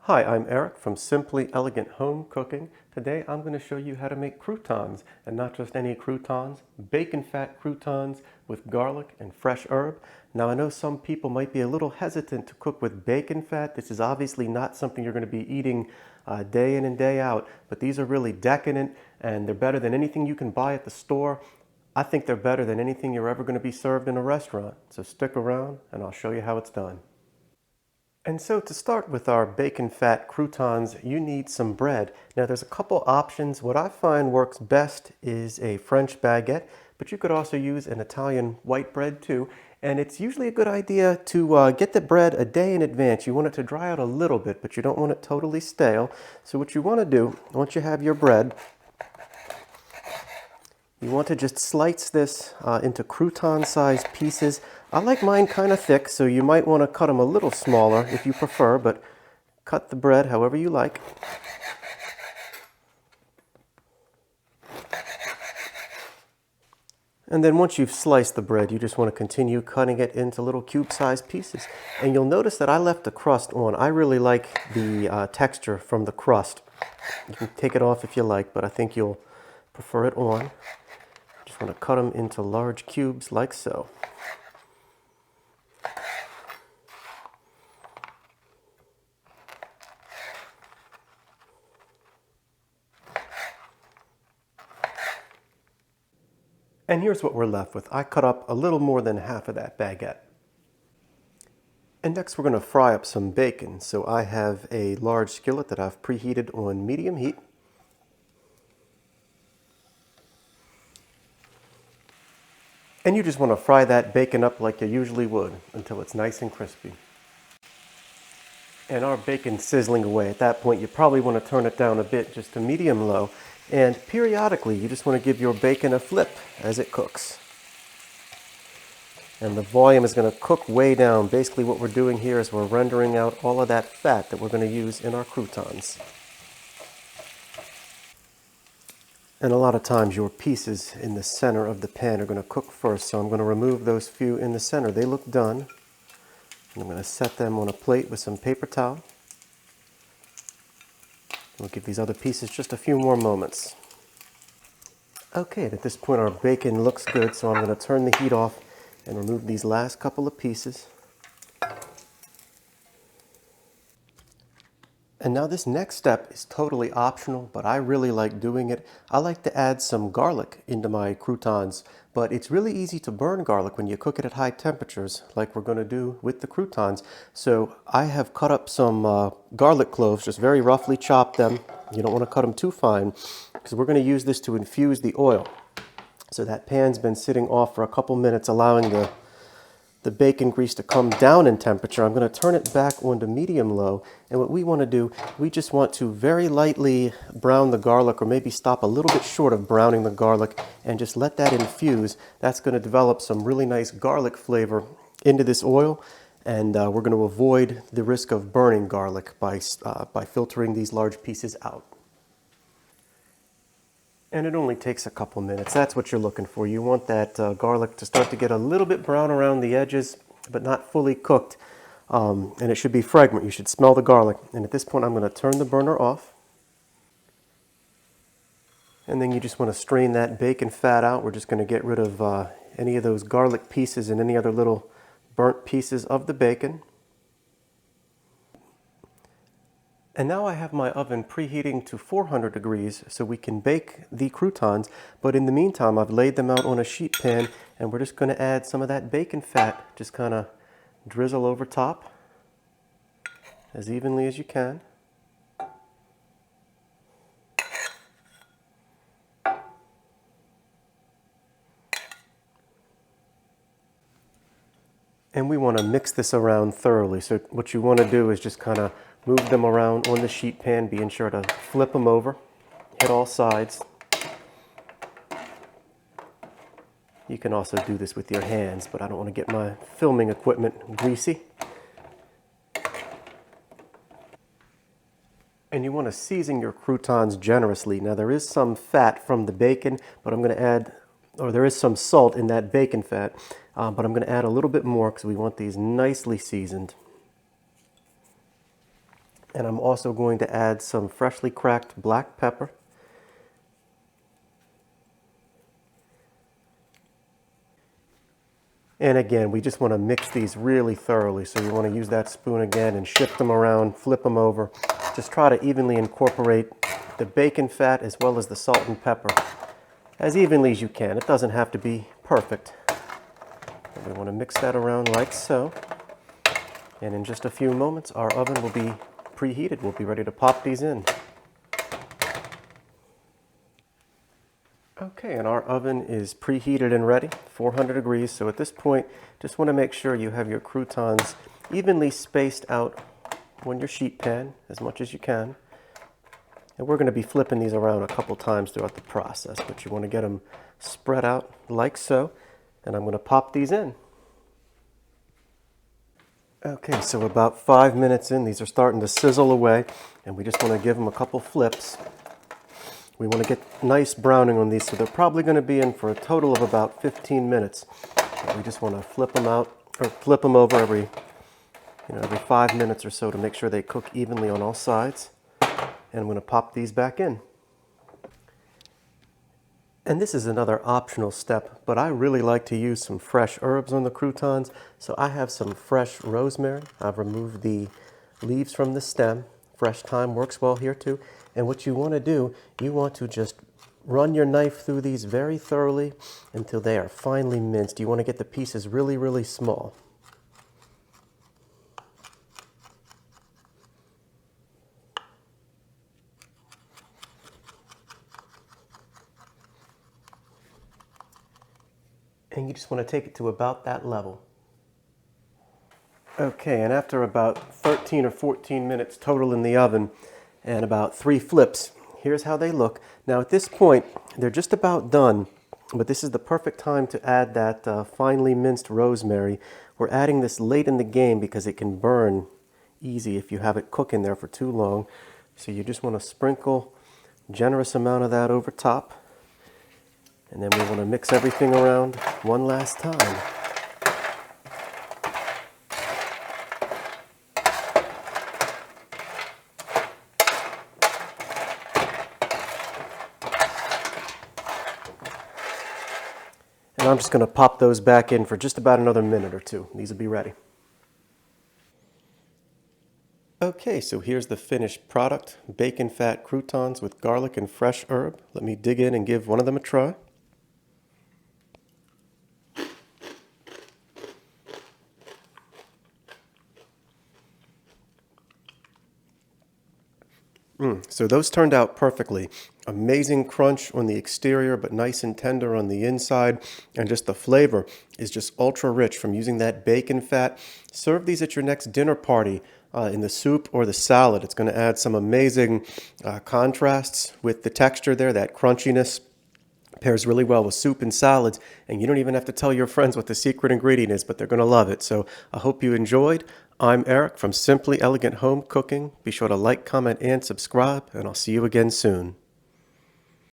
Hi, I'm Eric from Simply Elegant Home Cooking. Today I'm going to show you how to make croutons, and not just any croutons, bacon fat croutons with garlic and fresh herb. Now I know some people might be a little hesitant to cook with bacon fat. This is obviously not something you're going to be eating day in and day out, but these are really decadent and they're better than anything you can buy at the store. I think they're better than anything you're ever going to be served in a restaurant. So stick around and I'll show you how it's done. And so to start with our bacon fat croutons, you need some bread. Now there's a couple options. What I find works best is a French baguette, but you could also use an Italian white bread too. And it's usually a good idea to get the bread a day in advance. You want it to dry out a little bit, but you don't want it totally stale. So what you want to do, once you have your bread, you want to just slice this into crouton-sized pieces. I like mine kind of thick, so you might want to cut them a little smaller if you prefer, but cut the bread however you like. And then once you've sliced the bread, you just want to continue cutting it into little cube-sized pieces. And you'll notice that I left the crust on. I really like the texture from the crust. You can take it off if you like, but I think you'll prefer it on. Just want to cut them into large cubes like so. And here's what we're left with. I cut up a little more than half of that baguette. And next we're going to fry up some bacon. So I have a large skillet that I've preheated on medium heat. And you just want to fry that bacon up like you usually would until it's nice and crispy. And our bacon's sizzling away. At that point, you probably want to turn it down a bit, just to medium low. And periodically, you just want to give your bacon a flip as it cooks. And the volume is going to cook way down. Basically, what we're doing here is we're rendering out all of that fat that we're going to use in our croutons. And a lot of times your pieces in the center of the pan are going to cook first, so I'm going to remove those few in the center. They look done. And I'm going to set them on a plate with some paper towel. We'll give these other pieces just a few more moments. Okay, at this point our bacon looks good, so I'm going to turn the heat off and remove these last couple of pieces. And now this next step is totally optional, but I really like doing it. I like to add some garlic into my croutons, but it's really easy to burn garlic when you cook it at high temperatures, like we're going to do with the croutons. So I have cut up some garlic cloves, just very roughly chopped them. You don't want to cut them too fine, because we're going to use this to infuse the oil. So that pan's been sitting off for a couple minutes, allowing the bacon grease to come down in temperature. I'm going to turn it back onto medium low, and what we want to do, we just want to very lightly brown the garlic, or maybe stop a little bit short of browning the garlic, and just let that infuse. That's going to develop some really nice garlic flavor into this oil, and we're going to avoid the risk of burning garlic by filtering these large pieces out. And it only takes a couple minutes. That's what you're looking for. You want that garlic to start to get a little bit brown around the edges, but not fully cooked. And it should be fragrant. You should smell the garlic. And at this point, I'm going to turn the burner off. And then you just want to strain that bacon fat out. We're just going to get rid of any of those garlic pieces and any other little burnt pieces of the bacon. And now I have my oven preheating to 400 degrees so we can bake the croutons, but in the meantime I've laid them out on a sheet pan, and we're just going to add some of that bacon fat, just kind of drizzle over top as evenly as you can. And we want to mix this around thoroughly. So what you want to do is just kind of move them around on the sheet pan, being sure to flip them over, hit all sides. You can also do this with your hands, but I don't want to get my filming equipment greasy. And you want to season your croutons generously. Now there is some fat from the bacon, but I'm going to add, or there is some salt in that bacon fat, but I'm going to add a little bit more because we want these nicely seasoned. And I'm also going to add some freshly cracked black pepper. And again, we just want to mix these really thoroughly. So you want to use that spoon again and shift them around, flip them over. Just try to evenly incorporate the bacon fat as well as the salt and pepper as evenly as you can. It doesn't have to be perfect. And we want to mix that around like so. And in just a few moments, our oven will be preheated. We'll be ready to pop these in. Okay, and our oven is preheated and ready, 400 degrees. So at this point, just want to make sure you have your croutons evenly spaced out on your sheet pan as much as you can. And we're going to be flipping these around a couple times throughout the process, but you want to get them spread out like so. And I'm going to pop these in. Okay, so about 5 minutes in, these are starting to sizzle away, and we just want to give them a couple flips. We want to get nice browning on these, so they're probably going to be in for a total of about 15 minutes. We just want to flip them out, or flip them over every 5 minutes or so to make sure they cook evenly on all sides. And I'm going to pop these back in. And this is another optional step, but I really like to use some fresh herbs on the croutons. So I have some fresh rosemary. I've removed the leaves from the stem. Fresh thyme works well here too. And what you want to do, you want to just run your knife through these very thoroughly until they are finely minced. You want to get the pieces really, really small. And you just want to take it to about that level. Okay, and after about 13 or 14 minutes total in the oven and about 3 flips, here's how they look. Now at this point, they're just about done, but this is the perfect time to add that finely minced rosemary. We're adding this late in the game because it can burn easy if you have it cooking there for too long. So you just want to sprinkle a generous amount of that over top. And then we want to mix everything around one last time. And I'm just going to pop those back in for just about another minute or two. These will be ready. Okay, so here's the finished product. Bacon fat croutons with garlic and fresh herb. Let me dig in and give one of them a try. So those turned out perfectly. Amazing crunch on the exterior, but nice and tender on the inside. And just the flavor is just ultra rich from using that bacon fat. Serve these at your next dinner party in the soup or the salad. It's going to add some amazing contrasts with the texture there, that crunchiness. Pairs really well with soup and salads, and you don't even have to tell your friends what the secret ingredient is, but they're going to love it. So I hope you enjoyed. I'm Eric from Simply Elegant Home Cooking. Be sure to like, comment, and subscribe, and I'll see you again soon.